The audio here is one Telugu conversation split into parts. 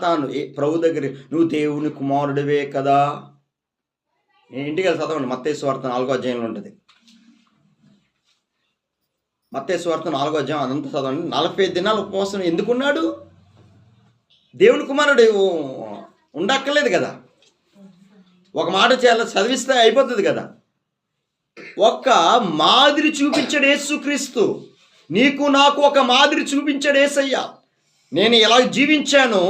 తాను ప్రభు దగ్గర నువ్వు దేవుని కుమారుడివే కదా. నేను ఇంటికి వెళ్ళి చదవండి, మత్తయి సువార్త 4వ అధ్యాయంలో ఉంటుంది. మత్తయి సువార్త 4వ అధ్యాయం అదంతా చదవండి. 40 దినాల ఉపవాసం ఎందుకున్నాడు? దేవుని కుమారుడు ఉండక్కర్లేదు కదా, ఒక మాట చేయాలి, చదివిస్తే అయిపోతుంది కదా. ఒక్క మాదిరి చూపించాడు యేసుక్రీస్తు. నీకు నాకు ఒక మాదిరి చూపించాడు యేసయ్య. నేను ఇలా జీవించాను,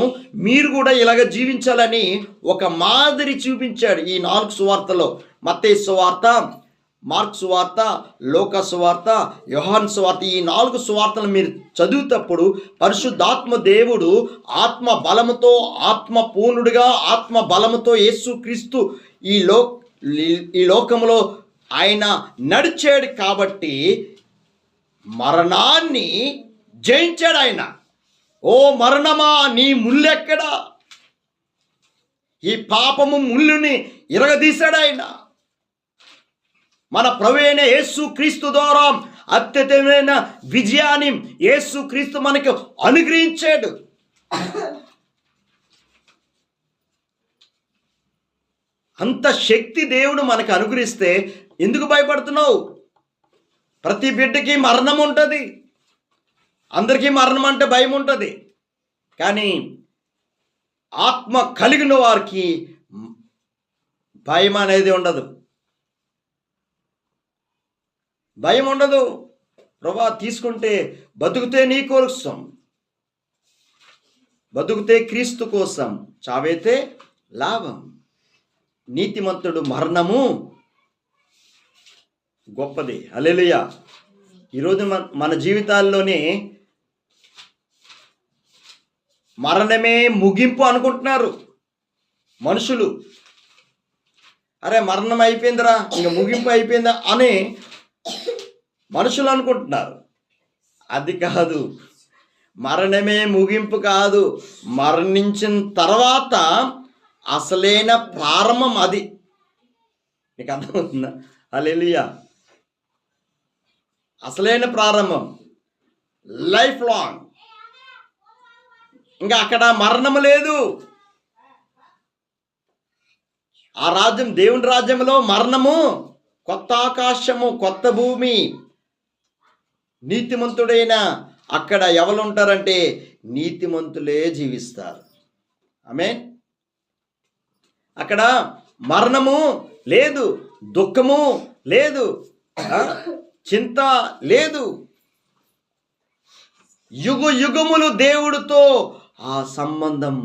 మీరు కూడా ఇలాగ జీవించాలని ఒక మాదిరి చూపించాడు. ఈ 4 సువార్తలో, మత్తయి సువార్త, మార్కు సువార్త, లూకా సువార్త, యోహాను సువార్త, ఈ 4 సువార్తలు మీరు చదువుతప్పుడు పరిశుద్ధాత్మ దేవుడు ఆత్మ బలముతో, ఆత్మ పూర్ణుడిగా, ఆత్మ బలముతో యేసుక్రీస్తు ఈ లోకంలో ఆయన నడిచాడు కాబట్టి మరణాన్ని జయించాడు ఆయన. ఓ మరణమా, నీ ముల్లెక్కడా? ఈ పాపము ముళ్ళుని ఇరగదీశాడు ఆయన. మన ప్రభువైన యేసుక్రీస్తు ద్వారా అత్యధికమైన విజయాన్ని యేసుక్రీస్తు మనకు అనుగ్రహించాడు. అంత శక్తి దేవుడు మనకు అనుగ్రహిస్తే ఎందుకు భయపడుతున్నావు? ప్రతి బిడ్డకి మరణం ఉంటుంది, అందరికీ మరణం అంటే భయం ఉంటుంది. కానీ ఆత్మ కలిగిన వారికి భయం అనేది ఉండదు, భయం ఉండదు. ప్రభా తీసుకుంటే బతుకుతే నీ కోసం, బతుకుతే క్రీస్తు కోసం, చావైతే లాభం. నీతిమంతుడు మరణము గొప్పది. హల్లెలూయా. ఈరోజు మన జీవితాల్లోనే మరణమే ముగింపు అనుకుంటున్నారు మనుషులు. అరే మరణం అయిపోయిందిరా, ఇంక ముగింపు అయిపోయిందా అని మనుషులు అనుకుంటున్నారు. అది కాదు, మరణమే ముగింపు కాదు. మరణించిన తర్వాత అసలైన ప్రారంభం అది. మీకు అర్థమవుతుందా? హల్లెలూయా. అసలైన ప్రారంభం లైఫ్ లాంగ్. ఇంకా అక్కడ మరణం లేదు. ఆ రాజ్యం, దేవుని రాజ్యంలో మరణము, కొత్త ఆకాశము, కొత్త భూమి. నీతిమంతుడైన అక్కడ ఎవరు ఉంటారంటే నీతిమంతులే జీవిస్తారు. ఆమేన్. అక్కడ మరణము లేదు, దుఃఖము లేదు, చింత లేదు. యుగ యుగములు దేవుడితో ఆ సంబంధం